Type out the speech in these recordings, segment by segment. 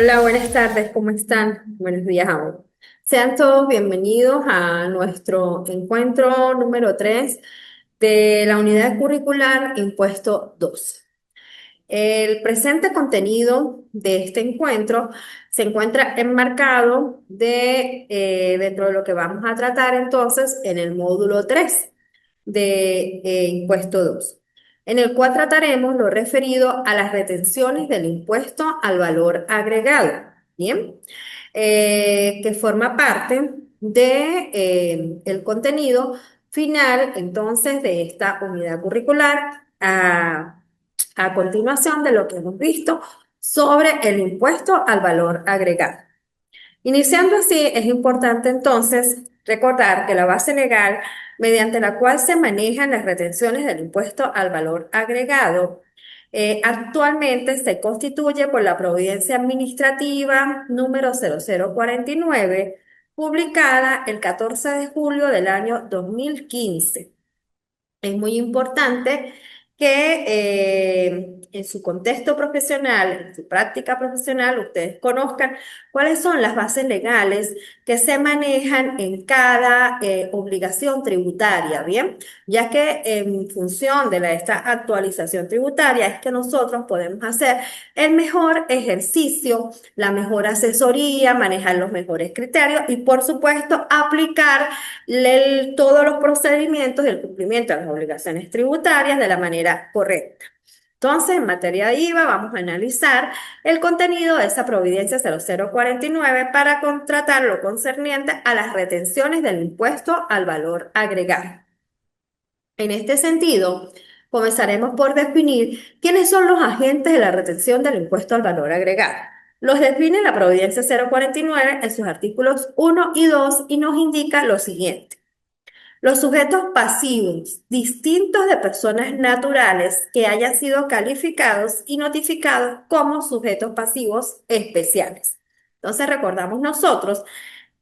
Hola, buenas tardes, ¿cómo están? Buenos días aún. Sean todos bienvenidos a nuestro encuentro número 3 de la unidad curricular Impuesto 2. El presente contenido de este encuentro se encuentra enmarcado dentro de lo que vamos a tratar entonces en el módulo 3 de Impuesto 2, en el cual trataremos lo referido a las retenciones del impuesto al valor agregado, ¿bien? Que forma parte de el contenido final entonces de esta unidad curricular a continuación de lo que hemos visto sobre el impuesto al valor agregado. Iniciando así, es importante entonces recordar que la base legal mediante la cual se manejan las retenciones del impuesto al valor agregado actualmente se constituye por la Providencia Administrativa número 0049, publicada el 14 de julio del año 2015. Es muy importante que en su contexto profesional, en su práctica profesional, ustedes conozcan cuáles son las bases legales que se manejan en cada obligación tributaria, ¿bien? Ya que en función de esta actualización tributaria es que nosotros podemos hacer el mejor ejercicio, la mejor asesoría, manejar los mejores criterios y, por supuesto, aplicar todos los procedimientos del cumplimiento de las obligaciones tributarias de la manera correcta. Entonces, en materia de IVA, vamos a analizar el contenido de esa Providencia 0049 para contratar lo concerniente a las retenciones del impuesto al valor agregado. En este sentido, comenzaremos por definir quiénes son los agentes de la retención del impuesto al valor agregado. Los define la Providencia 049 en sus artículos 1 y 2 y nos indica lo siguiente. Los sujetos pasivos distintos de personas naturales que hayan sido calificados y notificados como sujetos pasivos especiales. Entonces recordamos nosotros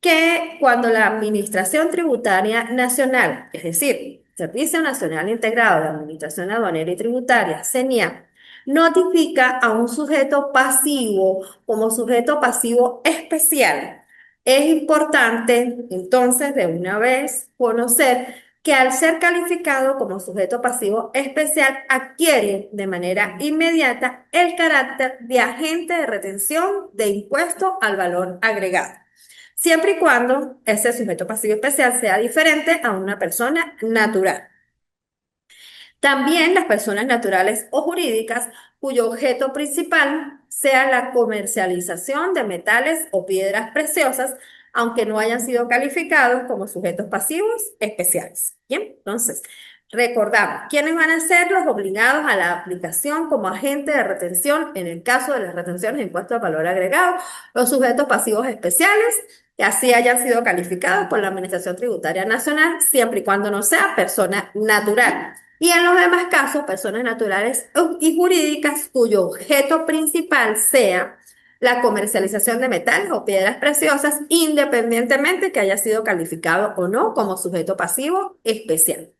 que cuando la Administración Tributaria Nacional, es decir, Servicio Nacional Integrado de Administración Aduanera y Tributaria, CENIA, notifica a un sujeto pasivo como sujeto pasivo especial, es importante entonces de una vez conocer que al ser calificado como sujeto pasivo especial adquiere de manera inmediata el carácter de agente de retención de impuesto al valor agregado, siempre y cuando ese sujeto pasivo especial sea diferente a una persona natural. También las personas naturales o jurídicas cuyo objeto principal sea la comercialización de metales o piedras preciosas, aunque no hayan sido calificados como sujetos pasivos especiales. Bien, entonces, recordamos, ¿quiénes van a ser los obligados a la aplicación como agente de retención en el caso de las retenciones de impuestos de valor agregado? Los sujetos pasivos especiales que así hayan sido calificados por la Administración Tributaria Nacional, siempre y cuando no sea persona natural. Y en los demás casos, personas naturales y jurídicas cuyo objeto principal sea la comercialización de metales o piedras preciosas, independientemente que haya sido calificado o no como sujeto pasivo especial.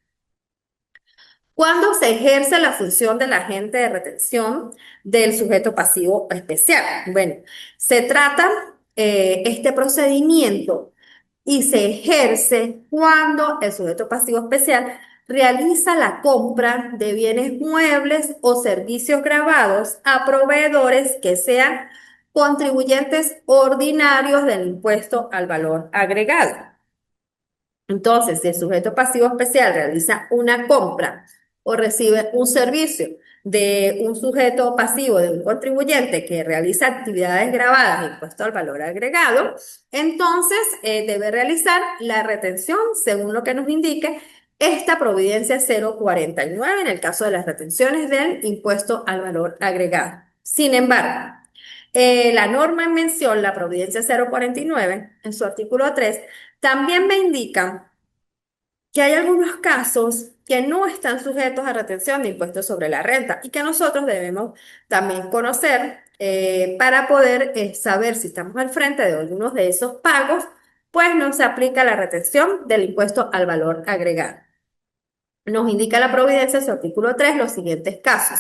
¿Cuándo se ejerce la función del agente de retención del sujeto pasivo especial? Bueno, se trata este procedimiento y se ejerce cuando el sujeto pasivo especial realiza la compra de bienes muebles o servicios grabados a proveedores que sean contribuyentes ordinarios del impuesto al valor agregado. Entonces, si el sujeto pasivo especial realiza una compra o recibe un servicio de un sujeto pasivo, de un contribuyente que realiza actividades grabadas de impuesto al valor agregado, entonces debe realizar la retención según lo que nos indique esta Providencia 049 en el caso de las retenciones del impuesto al valor agregado. Sin embargo, la norma en mención, la Providencia 049, en su artículo 3, también me indica que hay algunos casos que no están sujetos a retención de impuestos sobre la renta y que nosotros debemos también conocer para poder saber si estamos al frente de algunos de esos pagos, pues no se aplica la retención del impuesto al valor agregado. Nos indica la Providencia, en su artículo 3, los siguientes casos.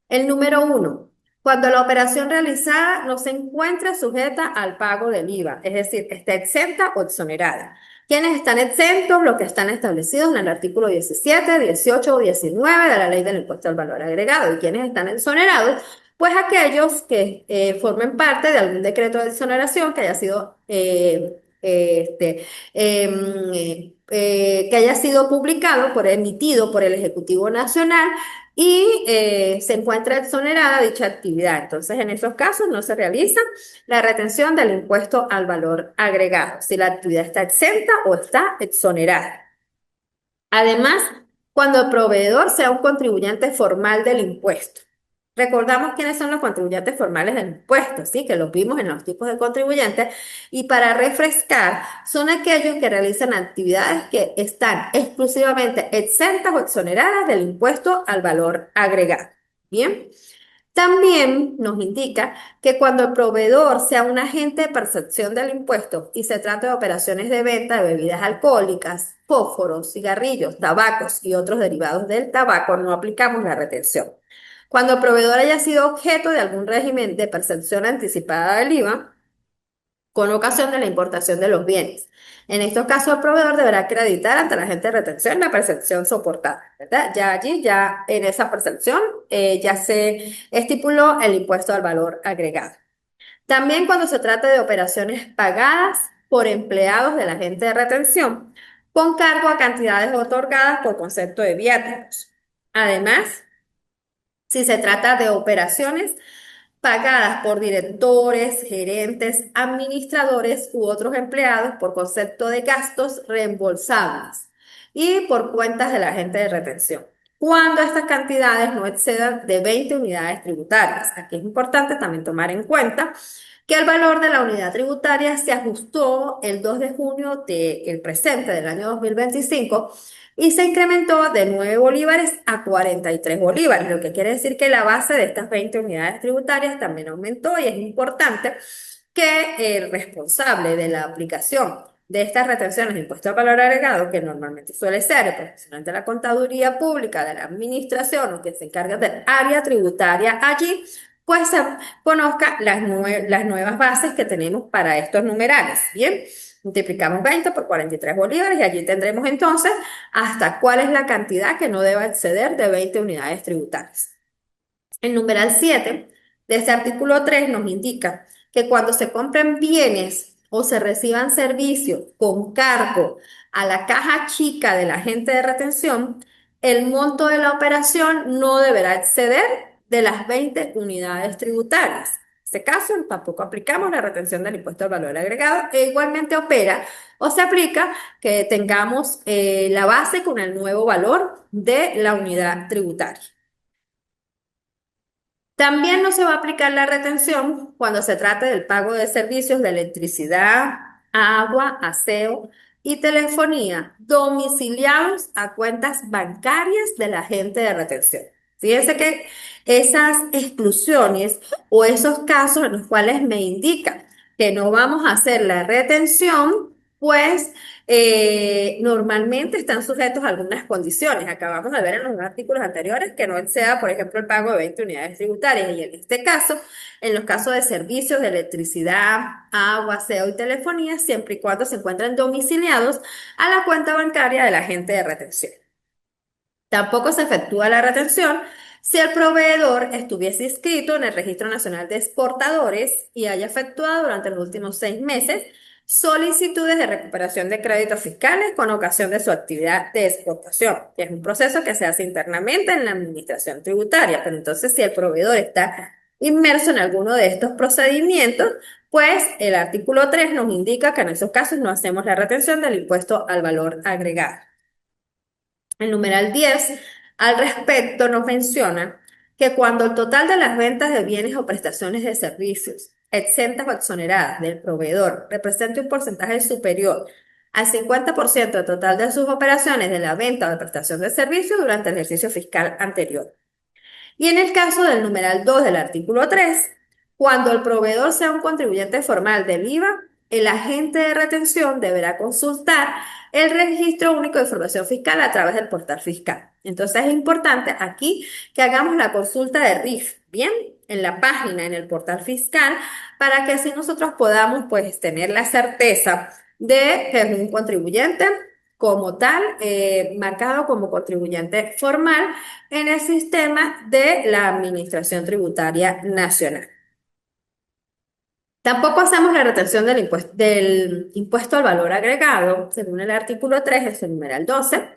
El número 1. Cuando la operación realizada no se encuentra sujeta al pago del IVA, es decir, está exenta o exonerada. ¿Quiénes están exentos? Los que están establecidos en el artículo 17, 18 o 19 de la Ley del Impuesto al Valor Agregado. ¿Y quiénes están exonerados? Pues aquellos que formen parte de algún decreto de exoneración que haya sido que haya sido publicado emitido por el Ejecutivo Nacional y se encuentra exonerada dicha actividad. Entonces, en esos casos no se realiza la retención del impuesto al valor agregado, si la actividad está exenta o está exonerada. Además, cuando el proveedor sea un contribuyente formal del impuesto. Recordamos quiénes son los contribuyentes formales del impuesto, ¿sí? Que los vimos en los tipos de contribuyentes. Y para refrescar, son aquellos que realizan actividades que están exclusivamente exentas o exoneradas del impuesto al valor agregado. Bien. También nos indica que cuando el proveedor sea un agente de percepción del impuesto y se trate de operaciones de venta de bebidas alcohólicas, fósforos, cigarrillos, tabacos y otros derivados del tabaco, no aplicamos la retención. Cuando el proveedor haya sido objeto de algún régimen de percepción anticipada del IVA, con ocasión de la importación de los bienes. En estos casos, el proveedor deberá acreditar ante la agente de retención la percepción soportada, ¿verdad? Ya allí, ya en esa percepción, ya se estipuló el impuesto al valor agregado. También cuando se trata de operaciones pagadas por empleados de la agente de retención, con cargo a cantidades otorgadas por concepto de viáticos. Además, si se trata de operaciones pagadas por directores, gerentes, administradores u otros empleados por concepto de gastos reembolsables y por cuentas de la agente de retención. Cuando estas cantidades no excedan de 20 unidades tributarias. Aquí es importante también tomar en cuenta que el valor de la unidad tributaria se ajustó el 2 de junio del presente del año 2025 y se incrementó de 9 bolívares a 43 bolívares, lo que quiere decir que la base de estas 20 unidades tributarias también aumentó y es importante que el responsable de la aplicación de estas retenciones de impuesto al valor agregado, que normalmente suele ser el profesional de la contaduría pública, de la administración o que se encarga del área tributaria allí, pues conozca las nuevas bases que tenemos para estos numerales. Bien, multiplicamos 20 por 43 bolívares y allí tendremos entonces hasta cuál es la cantidad que no debe exceder de 20 unidades tributarias. El numeral 7 de este artículo 3 nos indica que cuando se compren bienes o se reciban servicios con cargo a la caja chica del agente de retención, el monto de la operación no deberá exceder de las 20 unidades tributarias. En este caso, tampoco aplicamos la retención del impuesto al valor agregado e igualmente opera o se aplica que tengamos la base con el nuevo valor de la unidad tributaria. También no se va a aplicar la retención cuando se trate del pago de servicios de electricidad, agua, aseo y telefonía domiciliados a cuentas bancarias del agente de retención. Fíjense que esas exclusiones o esos casos en los cuales me indican que no vamos a hacer la retención, pues normalmente están sujetos a algunas condiciones. Acabamos de ver en los artículos anteriores que no exceda, por ejemplo, el pago de 20 unidades tributarias. Y en este caso, en los casos de servicios de electricidad, agua, aseo y telefonía, siempre y cuando se encuentren domiciliados a la cuenta bancaria del agente de retención. Tampoco se efectúa la retención si el proveedor estuviese inscrito en el Registro Nacional de Exportadores y haya efectuado durante los últimos 6 meses solicitudes de recuperación de créditos fiscales con ocasión de su actividad de exportación, que es un proceso que se hace internamente en la administración tributaria. Pero entonces, si el proveedor está inmerso en alguno de estos procedimientos, pues el artículo 3 nos indica que en esos casos no hacemos la retención del impuesto al valor agregado. El numeral 10 al respecto nos menciona que cuando el total de las ventas de bienes o prestaciones de servicios exentas o exoneradas del proveedor represente un porcentaje superior al 50% del total de sus operaciones de la venta o de prestación de servicios durante el ejercicio fiscal anterior. Y en el caso del numeral 2 del artículo 3, cuando el proveedor sea un contribuyente formal del IVA, el agente de retención deberá consultar el Registro Único de Información Fiscal a través del portal fiscal. Entonces es importante aquí que hagamos la consulta de RIF, ¿bien? en la página, en el portal fiscal, para que así nosotros podamos pues tener la certeza de que es un contribuyente como tal, marcado como contribuyente formal en el sistema de la Administración Tributaria Nacional. Tampoco hacemos la retención del impuesto al valor agregado, según el artículo 3, el numeral 12,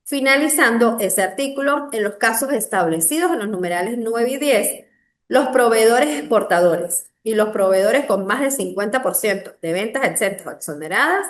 finalizando ese artículo en los casos establecidos en los numerales 9 y 10, los proveedores exportadores y los proveedores con más del 50% de ventas exentas o exoneradas,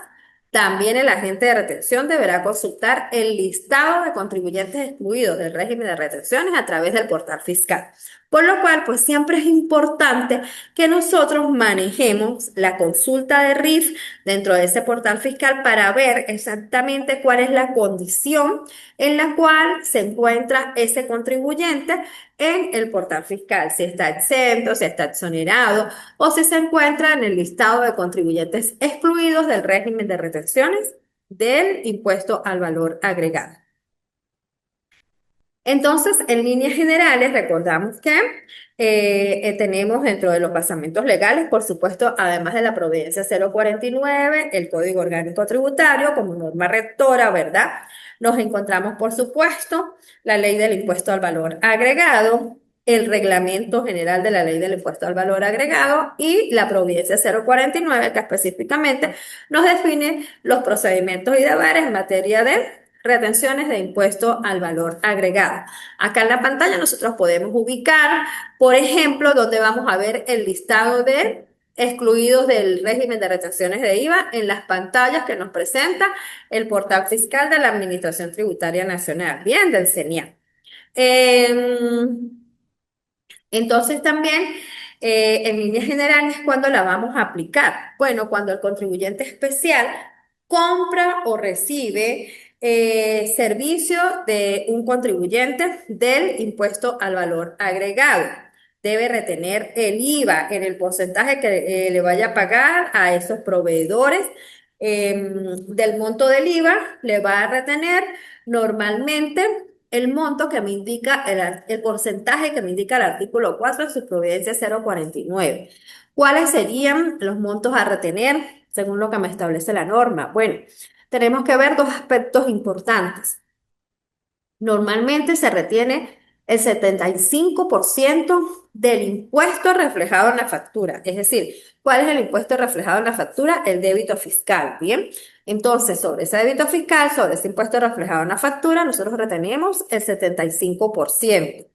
también el agente de retención deberá consultar el listado de contribuyentes excluidos del régimen de retenciones a través del portal fiscal. Por lo cual, pues siempre es importante que nosotros manejemos la consulta de RIF dentro de ese portal fiscal para ver exactamente cuál es la condición en la cual se encuentra ese contribuyente en el portal fiscal, si está exento, si está exonerado o si se encuentra en el listado de contribuyentes excluidos del régimen de retenciones del impuesto al valor agregado. Entonces, en líneas generales, recordamos que tenemos dentro de los basamentos legales, por supuesto, además de la Providencia 049, el Código Orgánico Tributario como norma rectora, ¿verdad? Nos encontramos, por supuesto, la Ley del Impuesto al Valor Agregado, el Reglamento General de la Ley del Impuesto al Valor Agregado y la Providencia 049, que específicamente nos define los procedimientos y deberes en materia de retenciones de impuesto al valor agregado. Acá en la pantalla nosotros podemos ubicar, por ejemplo, donde vamos a ver el listado de excluidos del régimen de retenciones de IVA en las pantallas que nos presenta el portal fiscal de la Administración Tributaria Nacional, bien, del CENIA. Entonces también, en líneas generales, ¿cuándo la vamos a aplicar? Bueno, cuando el contribuyente especial compra o recibe servicio de un contribuyente del impuesto al valor agregado. Debe retener el IVA en el porcentaje que le vaya a pagar a esos proveedores. Del monto del IVA le va a retener normalmente el monto que me indica, el porcentaje que me indica el artículo 4 de su Providencia 049. ¿Cuáles serían los montos a retener según lo que me establece la norma? Bueno, tenemos que ver dos aspectos importantes. Normalmente se retiene el 75% del impuesto reflejado en la factura. Es decir, ¿cuál es el impuesto reflejado en la factura? El débito fiscal, ¿bien? Entonces, sobre ese débito fiscal, sobre ese impuesto reflejado en la factura, nosotros retenemos el 75%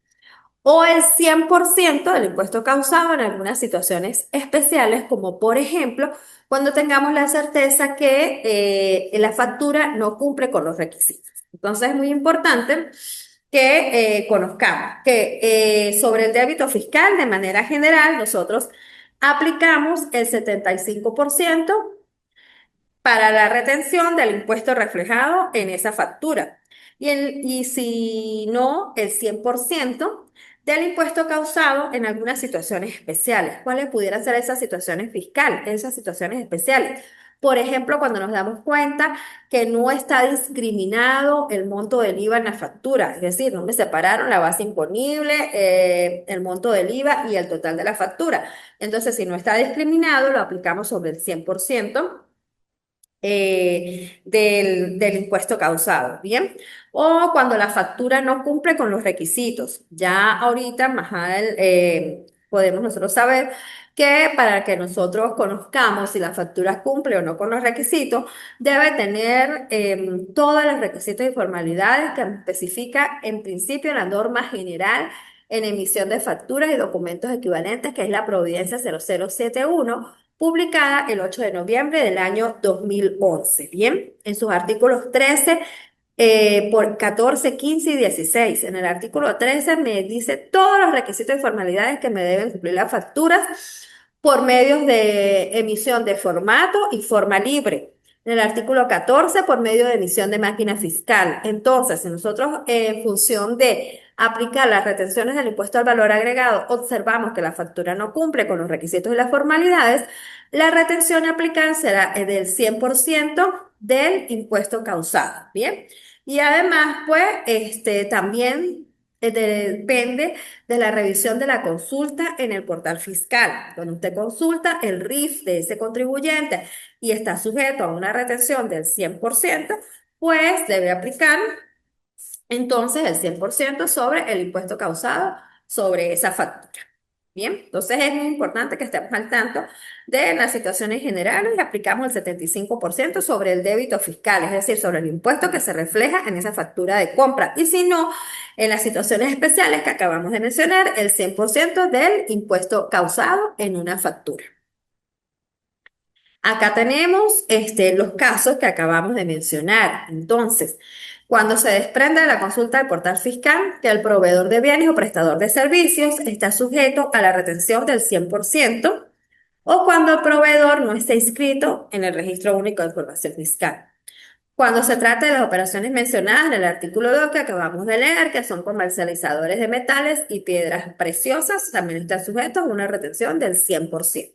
o el 100% del impuesto causado en algunas situaciones especiales, como por ejemplo, cuando tengamos la certeza que la factura no cumple con los requisitos. Entonces es muy importante que conozcamos que sobre el débito fiscal, de manera general, nosotros aplicamos el 75% para la retención del impuesto reflejado en esa factura. Y si no, el 100% del impuesto causado en algunas situaciones especiales. ¿Cuáles pudieran ser esas situaciones fiscales, esas situaciones especiales? Por ejemplo, cuando nos damos cuenta que no está discriminado el monto del IVA en la factura, es decir, no me separaron la base imponible, el monto del IVA y el total de la factura. Entonces, si no está discriminado, lo aplicamos sobre el 100% del impuesto causado, ¿bien? O cuando la factura no cumple con los requisitos. Ya ahorita, podemos nosotros saber que para que nosotros conozcamos si la factura cumple o no con los requisitos, debe tener todos los requisitos y formalidades que especifica en principio la norma general en emisión de facturas y documentos equivalentes, que es la Providencia 0071, publicada el 8 de noviembre del año 2011. Bien, en sus artículos 13, por 14, 15 y 16. En el artículo 13 me dice todos los requisitos y formalidades que me deben cumplir las facturas por medios de emisión de formato y forma libre. En el artículo 14, por medio de emisión de máquina fiscal. Entonces, si nosotros en función de aplicar las retenciones del impuesto al valor agregado, observamos que la factura no cumple con los requisitos y las formalidades, la retención a aplicar será del 100% del impuesto causado. Bien. Y además, pues, también depende de la revisión de la consulta en el portal fiscal. Cuando usted consulta el RIF de ese contribuyente y está sujeto a una retención del 100%, pues debe aplicar entonces el 100% sobre el impuesto causado sobre esa factura. Bien, entonces es muy importante que estemos al tanto de las situaciones generales y aplicamos el 75% sobre el débito fiscal, es decir, sobre el impuesto que se refleja en esa factura de compra. Y si no, en las situaciones especiales que acabamos de mencionar, el 100% del impuesto causado en una factura. Acá tenemos los casos que acabamos de mencionar. Entonces, cuando se desprende de la consulta del portal fiscal que el proveedor de bienes o prestador de servicios está sujeto a la retención del 100% o cuando el proveedor no está inscrito en el Registro Único de Información Fiscal. Cuando se trata de las operaciones mencionadas en el artículo 2 que acabamos de leer, que son comercializadores de metales y piedras preciosas, también están sujetos a una retención del 100%.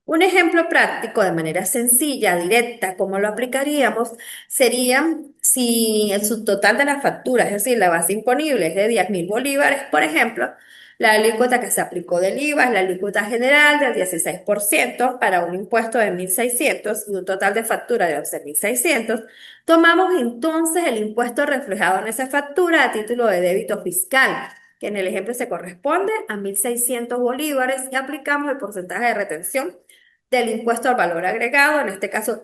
Un ejemplo práctico de manera sencilla, directa, como lo aplicaríamos, sería si el subtotal de la factura, es decir, la base imponible es de 10.000 bolívares, por ejemplo, la alícuota que se aplicó del IVA es la alícuota general del 16% para un impuesto de 1.600 y un total de factura de 11.600. Tomamos entonces el impuesto reflejado en esa factura a título de débito fiscal, que en el ejemplo se corresponde a 1.600 bolívares y aplicamos el porcentaje de retención del impuesto al valor agregado, en este caso,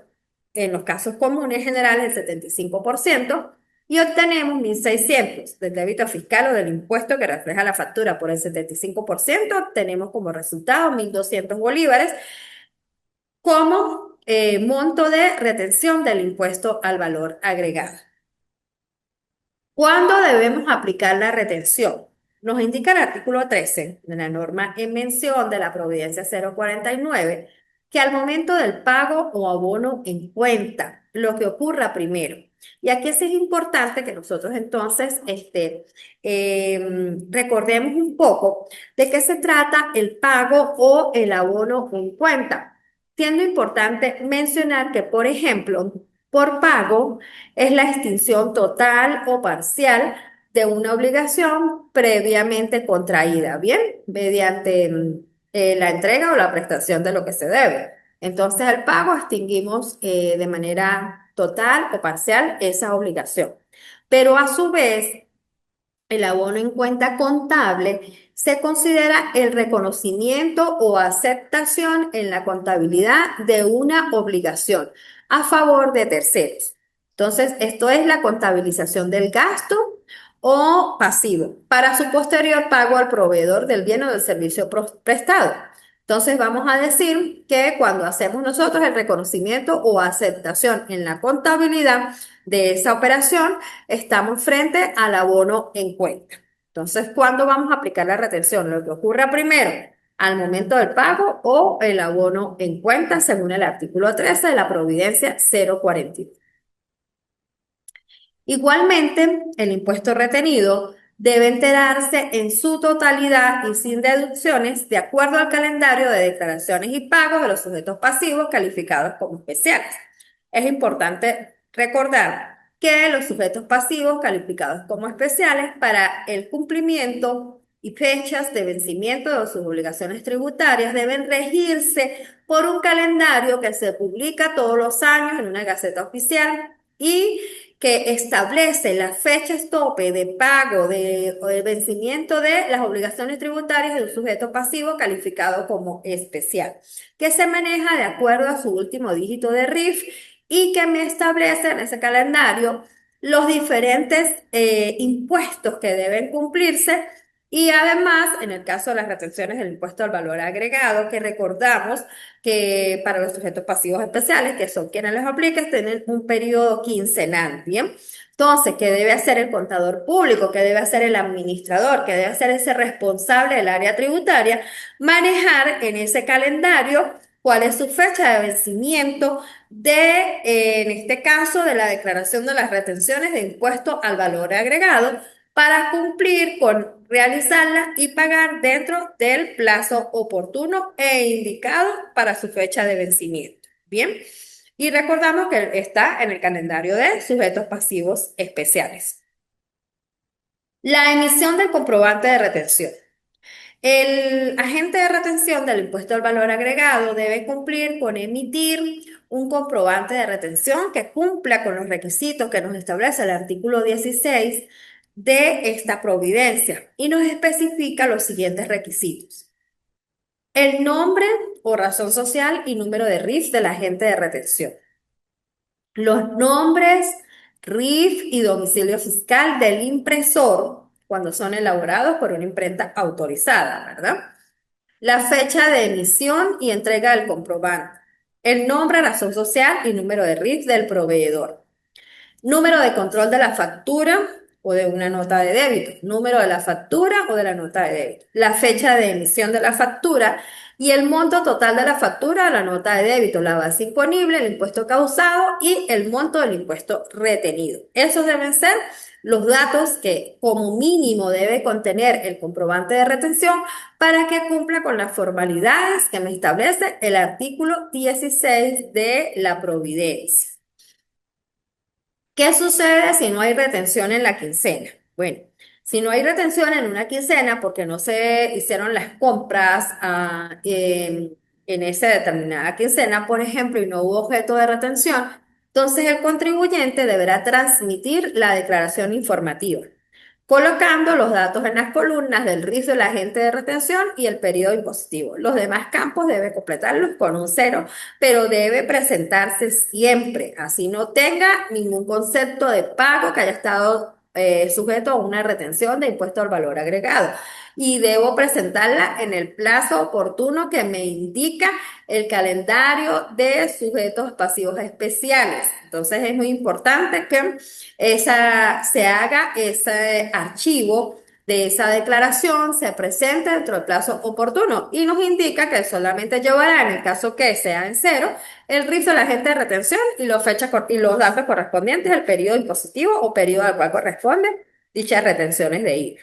en los casos comunes generales, el 75%, y obtenemos 1.600 del débito fiscal o del impuesto que refleja la factura por el 75%, obtenemos como resultado 1.200 bolívares como monto de retención del impuesto al valor agregado. ¿Cuándo debemos aplicar la retención? Nos indica el artículo 13 de la norma en mención de la Providencia 049 que al momento del pago o abono en cuenta, lo que ocurra primero. Y aquí sí es importante que nosotros entonces recordemos un poco de qué se trata el pago o el abono en cuenta. Siendo importante mencionar que, por ejemplo, por pago, es la extinción total o parcial de una obligación previamente contraída, ¿bien? Mediante la entrega o la prestación de lo que se debe. Entonces, al pago extinguimos de manera total o parcial esa obligación. Pero a su vez, el abono en cuenta contable se considera el reconocimiento o aceptación en la contabilidad de una obligación a favor de terceros. Entonces, esto es la contabilización del gasto o pasivo para su posterior pago al proveedor del bien o del servicio prestado. Entonces, vamos a decir que cuando hacemos nosotros el reconocimiento o aceptación en la contabilidad de esa operación, estamos frente al abono en cuenta. Entonces, ¿cuándo vamos a aplicar la retención? Lo que ocurra primero, al momento del pago o el abono en cuenta, según el artículo 13 de la Providencia 042. Igualmente, el impuesto retenido debe enterarse en su totalidad y sin deducciones de acuerdo al calendario de declaraciones y pagos de los sujetos pasivos calificados como especiales. Es importante recordar que los sujetos pasivos calificados como especiales para el cumplimiento y fechas de vencimiento de sus obligaciones tributarias deben regirse por un calendario que se publica todos los años en una gaceta oficial y que establece las fechas tope de pago o de vencimiento de las obligaciones tributarias de un sujeto pasivo calificado como especial, que se maneja de acuerdo a su último dígito de RIF y que me establece en ese calendario los diferentes impuestos que deben cumplirse y además, en el caso de las retenciones del impuesto al valor agregado, que recordamos que para los sujetos pasivos especiales, que son quienes les aplican, tienen un periodo quincenal, ¿bien? Entonces, ¿qué debe hacer el contador público? ¿Qué debe hacer el administrador? ¿Qué debe hacer ese responsable del área tributaria? Manejar en ese calendario cuál es su fecha de vencimiento en este caso, de la declaración de las retenciones de impuesto al valor agregado para cumplir con realizarla y pagar dentro del plazo oportuno e indicado para su fecha de vencimiento. Bien, y recordamos que está en el calendario de sujetos pasivos especiales. La emisión del comprobante de retención. El agente de retención del impuesto al valor agregado debe cumplir con emitir un comprobante de retención que cumpla con los requisitos que nos establece el artículo 16 de esta providencia y nos especifica los siguientes requisitos. El nombre o razón social y número de RIF del agente de retención. Los nombres, RIF y domicilio fiscal del impresor cuando son elaborados por una imprenta autorizada, ¿verdad? La fecha de emisión y entrega del comprobante. El nombre, razón social y número de RIF del proveedor. Número de control de la factura o de una nota de débito. Número de la factura o de la nota de débito. La fecha de emisión de la factura y el monto total de la factura o la nota de débito. La base imponible, el impuesto causado y el monto del impuesto retenido. Esos deben ser los datos que como mínimo debe contener el comprobante de retención para que cumpla con las formalidades que me establece el artículo 16 de la Providencia. ¿Qué sucede si no hay retención en la quincena? Bueno, si no hay retención en una quincena porque no se hicieron las compras en esa determinada quincena, por ejemplo, y no hubo objeto de retención, entonces el contribuyente deberá transmitir la declaración informativa colocando los datos en las columnas del RIF del agente de retención y el periodo impositivo. Los demás campos debe completarlos con un cero, pero debe presentarse siempre, así no tenga ningún concepto de pago que haya estado sujeto a una retención de impuesto al valor agregado. Y debo presentarla en el plazo oportuno que me indica el calendario de sujetos pasivos especiales. Entonces es muy importante que se haga ese archivo de esa declaración, se presente dentro del plazo oportuno y nos indica que solamente llevará, en el caso que sea en cero, el RIF del agente de retención y y los datos correspondientes al periodo impositivo o periodo al cual corresponde dichas retenciones de IVA.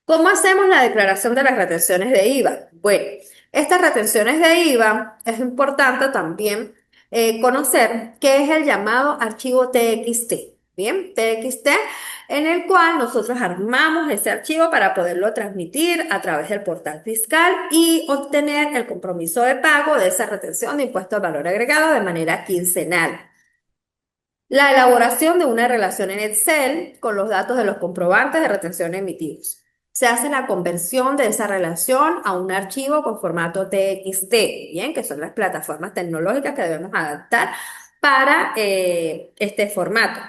¿Cómo hacemos la declaración de las retenciones de IVA? Bueno, estas retenciones de IVA es importante también conocer qué es el llamado archivo TXT. Bien, TXT, en el cual nosotros armamos ese archivo para poderlo transmitir a través del portal fiscal y obtener el compromiso de pago de esa retención de impuesto al valor agregado de manera quincenal. La elaboración de una relación en Excel con los datos de los comprobantes de retención emitidos. Se hace la conversión de esa relación a un archivo con formato TXT, bien, que son las plataformas tecnológicas que debemos adaptar para este formato.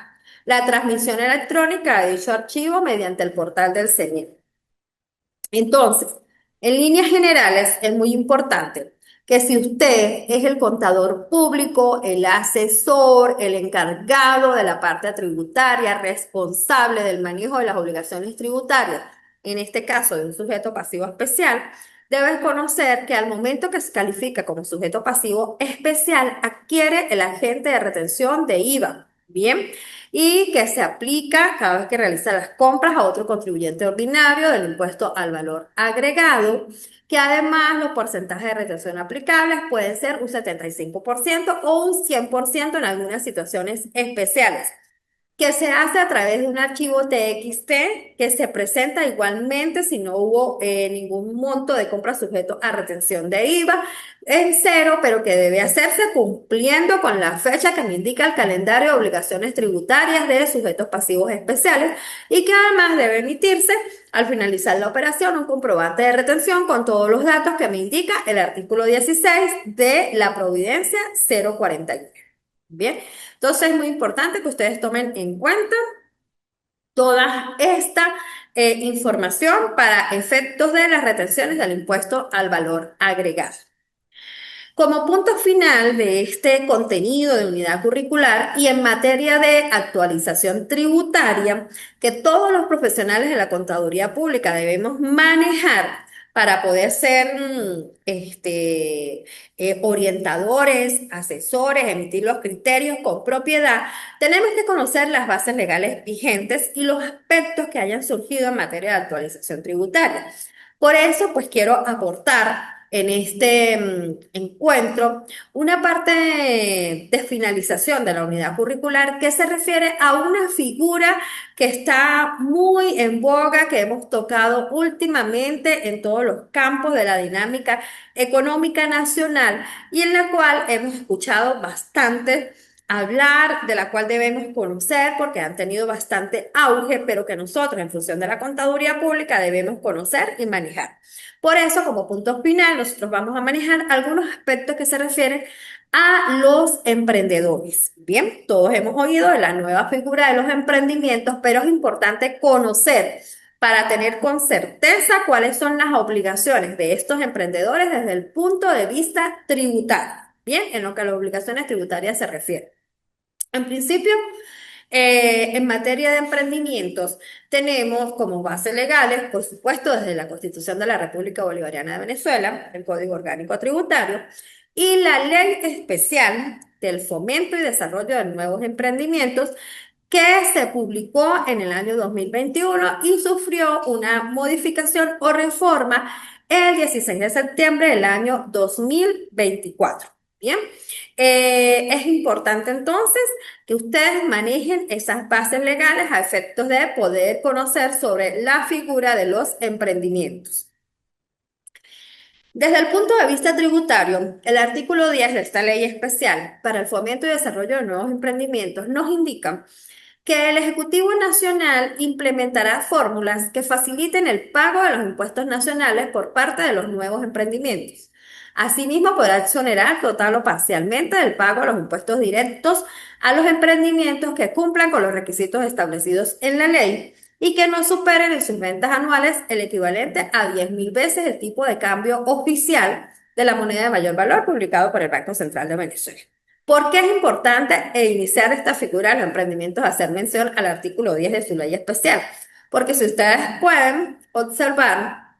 La transmisión electrónica de dicho archivo mediante el portal del CENIE. Entonces, en líneas generales es muy importante que si usted es el contador público, el asesor, el encargado de la parte tributaria, responsable del manejo de las obligaciones tributarias, en este caso de un sujeto pasivo especial, debes conocer que al momento que se califica como sujeto pasivo especial, adquiere el agente de retención de IVA. Bien, y que se aplica cada vez que realiza las compras a otro contribuyente ordinario del impuesto al valor agregado, que además los porcentajes de retención aplicables pueden ser un 75% o un 100% en algunas situaciones especiales que se hace a través de un archivo TXT que se presenta igualmente si no hubo ningún monto de compra sujeto a retención de IVA en cero, pero que debe hacerse cumpliendo con la fecha que me indica el calendario de obligaciones tributarias de sujetos pasivos especiales y que además debe emitirse al finalizar la operación un comprobante de retención con todos los datos que me indica el artículo 16 de la Providencia 041. Bien, entonces es muy importante que ustedes tomen en cuenta toda esta información para efectos de las retenciones del impuesto al valor agregado. Como punto final de este contenido de unidad curricular y en materia de actualización tributaria, que todos los profesionales de la contaduría pública debemos manejar para poder ser orientadores, asesores, emitir los criterios con propiedad, tenemos que conocer las bases legales vigentes y los aspectos que hayan surgido en materia de actualización tributaria. Por eso, pues quiero aportar en este encuentro una parte de finalización de la unidad curricular que se refiere a una figura que está muy en boga, que hemos tocado últimamente en todos los campos de la dinámica económica nacional y en la cual hemos escuchado bastante hablar, de la cual debemos conocer porque han tenido bastante auge, pero que nosotros en función de la contaduría pública debemos conocer y manejar. Por eso, como punto final, nosotros vamos a manejar algunos aspectos que se refieren a los emprendedores. Bien, todos hemos oído de la nueva figura de los emprendimientos, pero es importante conocer para tener con certeza cuáles son las obligaciones de estos emprendedores desde el punto de vista tributario. Bien, en lo que a las obligaciones tributarias se refiere. En principio, en materia de emprendimientos, tenemos como bases legales, por supuesto, desde la Constitución de la República Bolivariana de Venezuela, el Código Orgánico Tributario, y la Ley Especial del Fomento y Desarrollo de Nuevos Emprendimientos, que se publicó en el año 2021 y sufrió una modificación o reforma el 16 de septiembre del año 2024. Bien, es importante entonces que ustedes manejen esas bases legales a efectos de poder conocer sobre la figura de los emprendimientos. Desde el punto de vista tributario, el artículo 10 de esta ley especial para el fomento y desarrollo de nuevos emprendimientos nos indica que el Ejecutivo Nacional implementará fórmulas que faciliten el pago de los impuestos nacionales por parte de los nuevos emprendimientos. Asimismo, podrá exonerar total o parcialmente del pago de los impuestos directos a los emprendimientos que cumplan con los requisitos establecidos en la ley y que no superen en sus ventas anuales el equivalente a 10.000 veces el tipo de cambio oficial de la moneda de mayor valor publicado por el Banco Central de Venezuela. ¿Por qué es importante iniciar esta figura de los emprendimientos, hacer mención al artículo 10 de su ley especial? Porque si ustedes pueden observar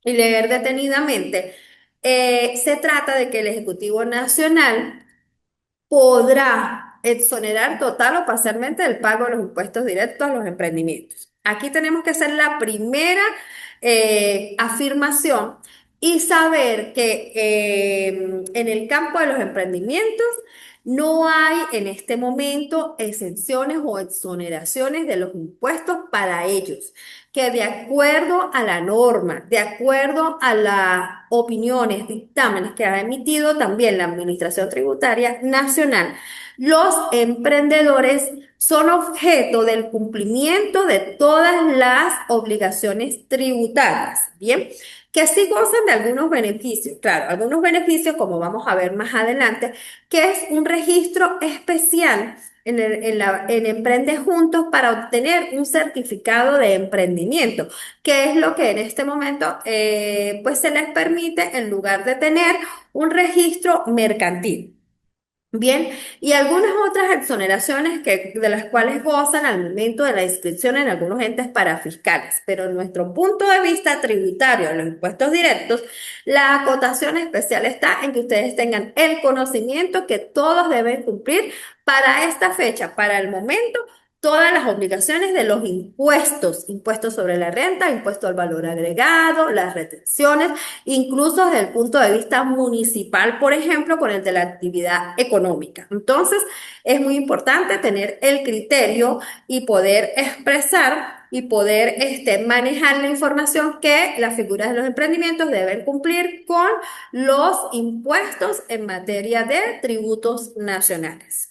y leer detenidamente, se trata de que el Ejecutivo Nacional podrá exonerar total o parcialmente del pago de los impuestos directos a los emprendimientos. Aquí tenemos que hacer la primera afirmación y saber que en el campo de los emprendimientos no hay en este momento exenciones o exoneraciones de los impuestos para ellos, que de acuerdo a la norma, de acuerdo a las opiniones, dictámenes que ha emitido también la Administración Tributaria Nacional, los emprendedores son objeto del cumplimiento de todas las obligaciones tributarias, ¿bien? Que sí gozan de algunos beneficios, claro, algunos beneficios como vamos a ver más adelante, que es un registro especial en Emprende Juntos para obtener un certificado de emprendimiento, que es lo que en este momento pues se les permite en lugar de tener un registro mercantil. Bien, y algunas otras exoneraciones de las cuales gozan al momento de la inscripción en algunos entes parafiscales, pero en nuestro punto de vista tributario de los impuestos directos, la acotación especial está en que ustedes tengan el conocimiento que todos deben cumplir para esta fecha, para el momento, todas las obligaciones de los impuestos, impuestos sobre la renta, impuesto al valor agregado, las retenciones, incluso desde el punto de vista municipal, por ejemplo, con el de la actividad económica. Entonces, es muy importante tener el criterio y poder expresar y poder manejar la información que las figuras de los emprendimientos deben cumplir con los impuestos en materia de tributos nacionales.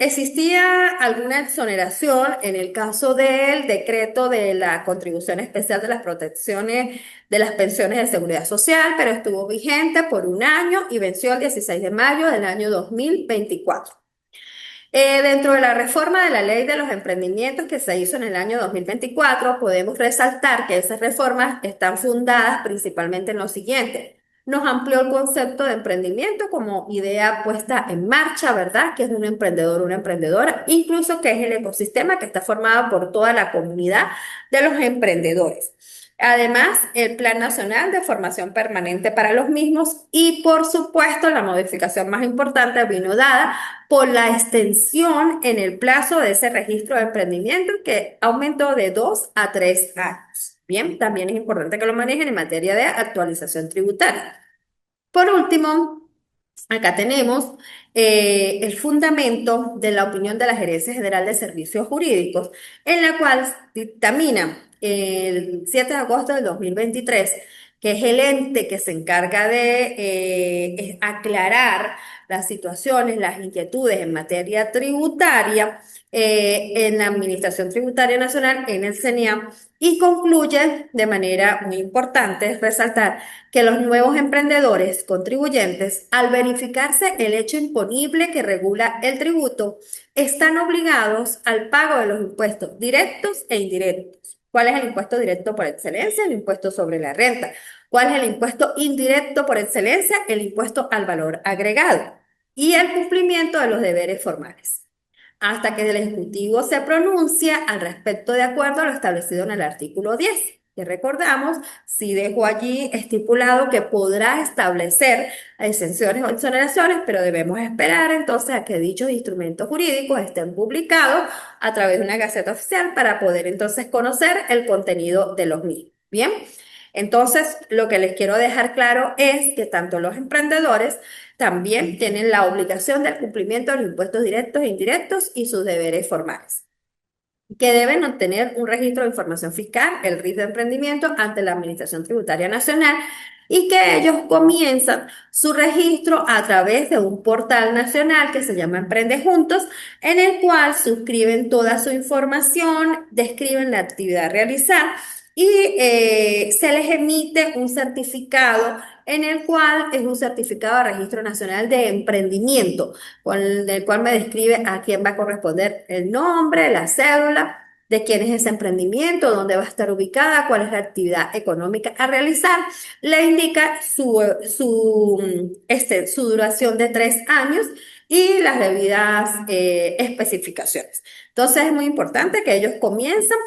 Existía alguna exoneración en el caso del decreto de la contribución especial de las protecciones de las pensiones de seguridad social, pero estuvo vigente por un año y venció el 16 de mayo del año 2024. Dentro de la reforma de la ley de los emprendimientos que se hizo en el año 2024, podemos resaltar que esas reformas están fundadas principalmente en lo siguiente. Nos amplió el concepto de emprendimiento como idea puesta en marcha, ¿verdad? Que es un emprendedor, una emprendedora, incluso que es el ecosistema que está formado por toda la comunidad de los emprendedores. Además, el Plan Nacional de Formación Permanente para los mismos y, por supuesto, la modificación más importante vino dada por la extensión en el plazo de ese registro de emprendimiento que aumentó de 2 a 3 años. Bien, también es importante que lo manejen en materia de actualización tributaria. Por último, acá tenemos el fundamento de la opinión de la Gerencia General de Servicios Jurídicos, en la cual dictamina el 7 de agosto del 2023 que es el ente que se encarga de aclarar las situaciones, las inquietudes en materia tributaria en la Administración Tributaria Nacional, en el CENIAM, y concluye de manera muy importante resaltar que los nuevos emprendedores contribuyentes, al verificarse el hecho imponible que regula el tributo, están obligados al pago de los impuestos directos e indirectos. ¿Cuál es el impuesto directo por excelencia? El impuesto sobre la renta. ¿Cuál es el impuesto indirecto por excelencia? El impuesto al valor agregado. Y el cumplimiento de los deberes formales hasta que el Ejecutivo se pronuncia al respecto de acuerdo a lo establecido en el artículo 10. Que recordamos, si dejó allí estipulado que podrá establecer exenciones o exoneraciones, pero debemos esperar entonces a que dichos instrumentos jurídicos estén publicados a través de una gaceta oficial para poder entonces conocer el contenido de los mismos. Bien, entonces lo que les quiero dejar claro es que tanto los emprendedores también tienen la obligación del cumplimiento de los impuestos directos e indirectos y sus deberes formales, que deben obtener un registro de información fiscal, el RIF de emprendimiento, ante la Administración Tributaria Nacional y que ellos comienzan su registro a través de un portal nacional que se llama Emprende Juntos, en el cual suscriben toda su información, describen la actividad a realizar y se les emite un certificado en el cual es un certificado de Registro Nacional de Emprendimiento, con el cual me describe a quién va a corresponder el nombre, la cédula, de quién es ese emprendimiento, dónde va a estar ubicada, cuál es la actividad económica a realizar. Le indica su duración de 3 años y las debidas especificaciones. Entonces es muy importante que ellos comiencen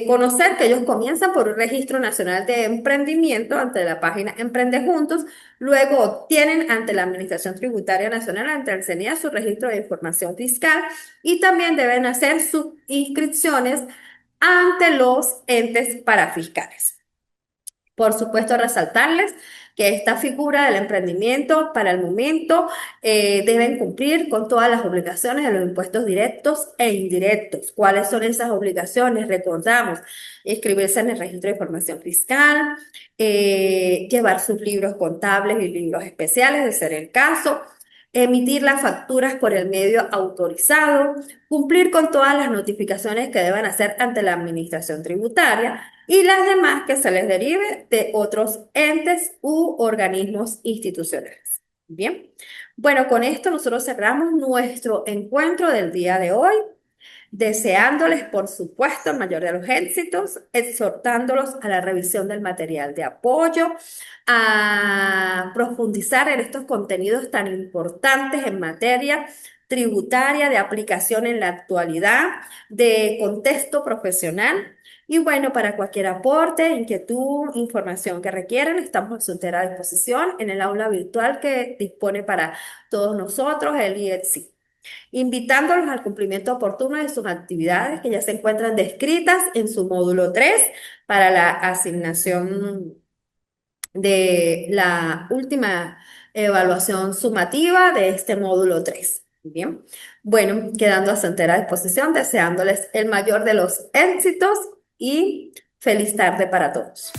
conocer que ellos comienzan por un registro nacional de emprendimiento ante la página Emprende Juntos, luego obtienen ante la Administración Tributaria Nacional, ante el CENIA, su registro de información fiscal y también deben hacer sus inscripciones ante los entes parafiscales. Por supuesto, resaltarles que esta figura del emprendimiento para el momento deben cumplir con todas las obligaciones de los impuestos directos e indirectos. ¿Cuáles son esas obligaciones? Recordamos, inscribirse en el registro de información fiscal, llevar sus libros contables y libros especiales, de ser el caso, emitir las facturas por el medio autorizado, cumplir con todas las notificaciones que deban hacer ante la administración tributaria y las demás que se les derive de otros entes u organismos institucionales. Bien, bueno, con esto nosotros cerramos nuestro encuentro del día de hoy, deseándoles, por supuesto, el mayor de los éxitos, exhortándolos a la revisión del material de apoyo, a profundizar en estos contenidos tan importantes en materia tributaria, de aplicación en la actualidad, de contexto profesional. Y bueno, para cualquier aporte, inquietud, información que requieran, estamos a su entera disposición en el aula virtual que dispone para todos nosotros el IETSI, invitándolos al cumplimiento oportuno de sus actividades que ya se encuentran descritas en su módulo 3 para la asignación de la última evaluación sumativa de este módulo 3. Bien, bueno, quedando a su entera disposición, deseándoles el mayor de los éxitos y feliz tarde para todos.